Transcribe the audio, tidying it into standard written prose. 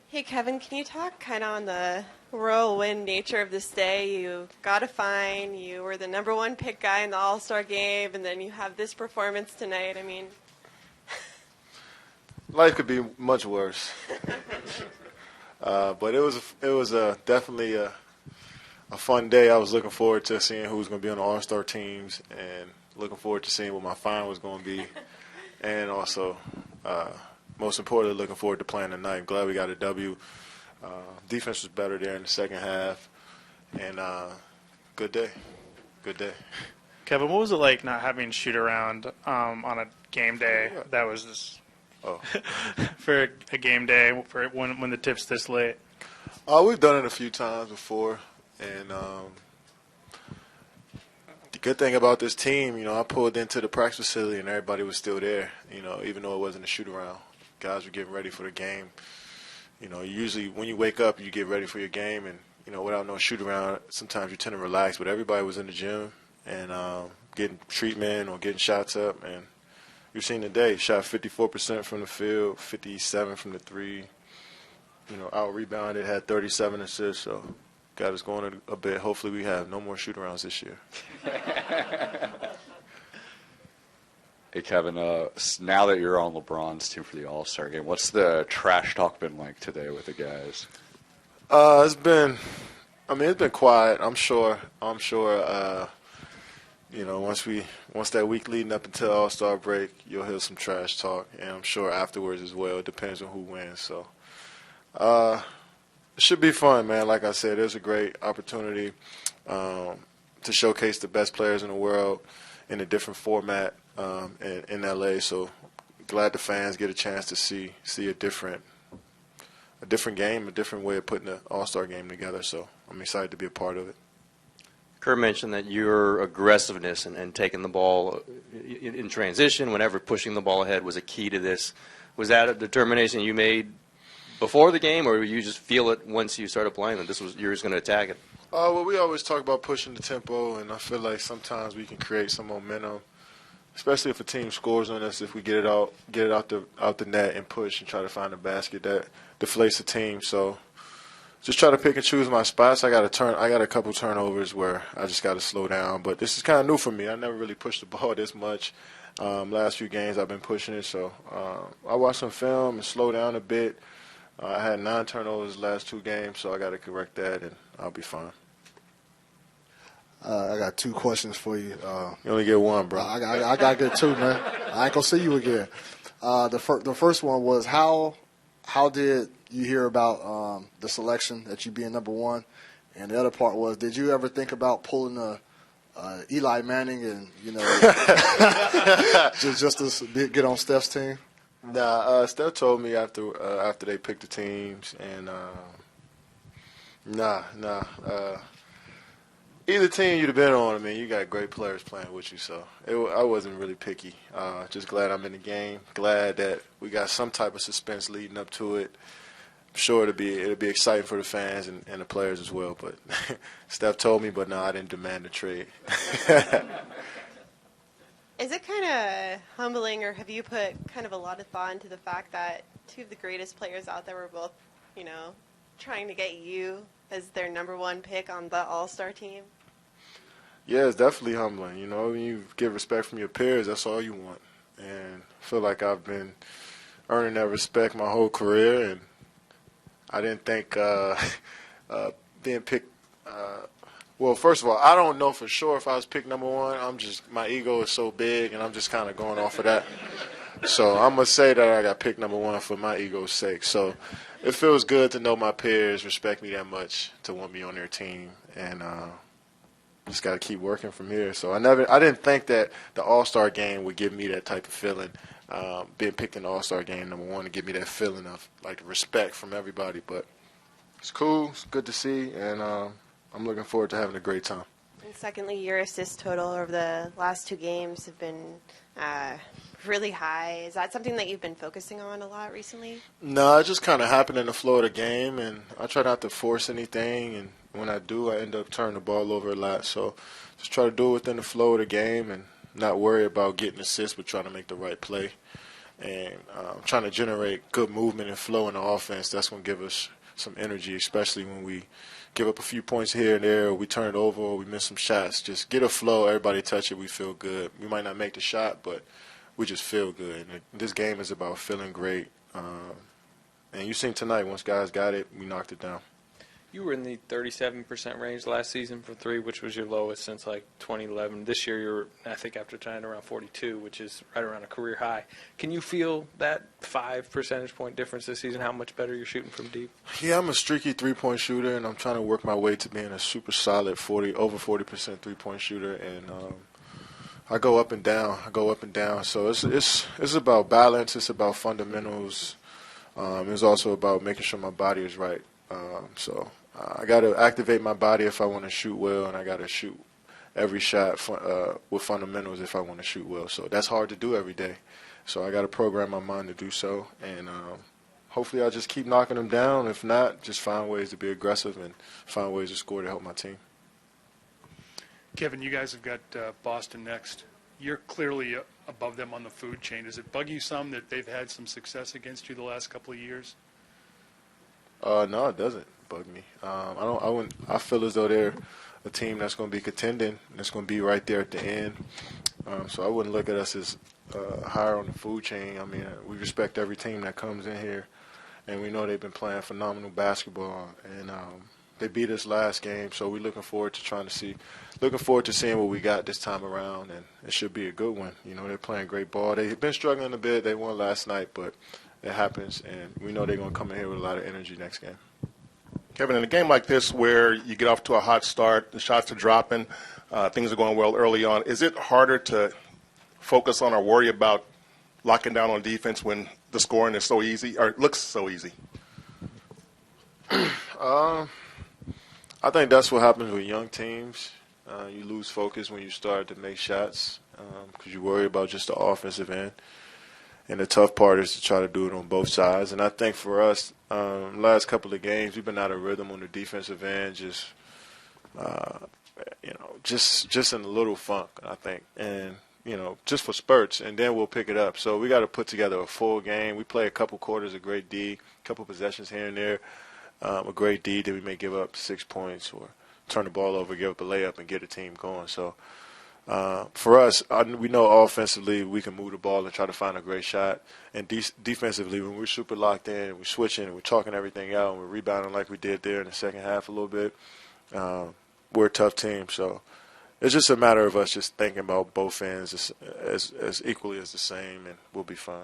Hey, Kevin, can you talk kind of on the whirlwind nature of this day? You got a fine, you were the number one pick guy in the All-Star game, and then you have this performance tonight. I mean, Life could be much worse. But it was definitely a fun day. I was looking forward to seeing who was going to be on the All-Star teams and looking forward to seeing what my fine was going to be. And also, most importantly, looking forward to playing tonight. I'm glad we got a W. Defense was better there in the second half. And good day. Good day. Kevin, what was it like not having shoot around on a game day that was just for a game day for when the tip's this late? We've done it a few times before. And the good thing about this team, I pulled into the practice facility and everybody was still there, even though it wasn't a shoot around. Guys were getting ready for the game. Usually when you wake up, you get ready for your game, and, without no shoot around, sometimes you tend to relax. But everybody was in the gym and getting treatment or getting shots up. And you've seen today, shot 54% from the field, 57 from the three. Out rebounded, had 37 assists, so got us going a bit. Hopefully we have no more shoot arounds this year. Hey, Kevin, now that you're on LeBron's team for the All-Star game, what's the trash talk been like today with the guys? It's been quiet. I'm sure. Once that week leading up until All-Star break, you'll hear some trash talk, and I'm sure afterwards as well. It depends on who wins. So, it should be fun, man. Like I said, it's a great opportunity to showcase the best players in the world in a different format in LA. So glad the fans get a chance to see a different game, a different way of putting the All-Star game together. So I'm excited to be a part of it. Kurt mentioned that your aggressiveness and taking the ball in transition, whenever pushing the ball ahead, was a key to this. Was that a determination you made before the game, or you just feel it once you started playing that you're just going to attack it? Well, we always talk about pushing the tempo, and I feel like sometimes we can create some momentum, especially if a team scores on us. If we get it out the net and push and try to find a basket, that deflates the team. So just try to pick and choose my spots. I got a couple turnovers where I just got to slow down. But this is kind of new for me. I never really pushed the ball this much. Last few games I've been pushing it. So I watched some film and slow down a bit. I had 9 turnovers the last 2 games, so I got to correct that, and I'll be fine. I got 2 questions for you. You only get 1, bro. I got to get 2, man. I ain't gonna see you again. The first one was how did you hear about the selection that you being number 1, and the other part was, did you ever think about pulling a Eli Manning and just to get on Steph's team? Nah, Steph told me after they picked the teams, and either team you'd have been on, you got great players playing with you, so I wasn't really picky. Just glad I'm in the game. Glad that we got some type of suspense leading up to it. I'm sure it'll be exciting for the fans and the players as well. But Steph told me, but no, I didn't demand a trade. is it kind of humbling, or have you put kind of a lot of thought into the fact that 2 of the greatest players out there were both, trying to get you as their number 1 pick on the All-Star team? Yeah, it's definitely humbling. When you get respect from your peers, that's all you want. And I feel like I've been earning that respect my whole career, and I didn't think being picked well, first of all, I don't know for sure if I was picked number 1. My ego is so big, and I'm just kind of going off of that. So I'm going to say that I got picked number 1 for my ego's sake. So it feels good to know my peers respect me that much to want me on their team, and just got to keep working from here. So I didn't think that the All-Star game would give me that type of feeling. Being picked in the All-Star game number 1 to give me that feeling of like respect from everybody. But it's cool. It's good to see, and I'm looking forward to having a great time. And secondly, your assist total over the last 2 games have been really high. Is that something that you've been focusing on a lot recently? No, it just kind of happened in the flow of the game, and I try not to force anything, and when I do, I end up turning the ball over a lot. So just try to do it within the flow of the game and not worry about getting assists, but trying to make the right play. and trying to generate good movement and flow in the offense. That's going to give us some energy, especially when we give up a few points here and there, or we turn it over, or we miss some shots. Just get a flow, everybody touch it, we feel good. We might not make the shot, but we just feel good. And this game is about feeling great. And you seen tonight, once guys got it, we knocked it down. You were in the 37% range last season for three, which was your lowest since like 2011. This year you're, I think, after tonight, around 42, which is right around a career high. Can you feel that 5 percentage point difference this season, how much better you're shooting from deep? Yeah, I'm a streaky three-point shooter, and I'm trying to work my way to being a super solid over 40% three-point shooter. And I go up and down. So it's about balance. It's about fundamentals. It's also about making sure my body is right. So I got to activate my body if I want to shoot well, and I got to shoot every shot with fundamentals if I want to shoot well. So that's hard to do every day. So I got to program my mind to do so, and hopefully I'll just keep knocking them down. If not, just find ways to be aggressive and find ways to score to help my team. Kevin, you guys have got Boston next. You're clearly above them on the food chain. Does it bug you some that they've had some success against you the last couple of years? No, it doesn't bug me. I feel as though they're a team that's going to be contending, that's going to be right there at the end. So I wouldn't look at us as higher on the food chain. I mean, we respect every team that comes in here, and we know they've been playing phenomenal basketball. And they beat us last game, so we're looking forward to seeing what we got this time around, and it should be a good one. You know, they're playing great ball. They've been struggling a bit. They won last night, but it happens, and we know they're going to come in here with a lot of energy next game. Kevin, in a game like this where you get off to a hot start, the shots are dropping, things are going well early on, is it harder to focus on or worry about locking down on defense when the scoring is so easy, or it looks so easy? I think that's what happens with young teams. You lose focus when you start to make shots because you worry about just the offensive end. And the tough part is to try to do it on both sides. And I think for us, last couple of games, we've been out of rhythm on the defensive end, just in a little funk, I think. And, just for spurts, and then we'll pick it up. So we got to put together a full game. We play a couple quarters of great D, a couple possessions here and there, a great D, then we may give up 6 points or turn the ball over, give up a layup, and get a team going. So for us, we know offensively we can move the ball and try to find a great shot. And defensively, when we're super locked in and we're switching and we're talking everything out and we're rebounding like we did there in the second half a little bit, we're a tough team. So it's just a matter of us just thinking about both ends as equally as the same, and we'll be fine.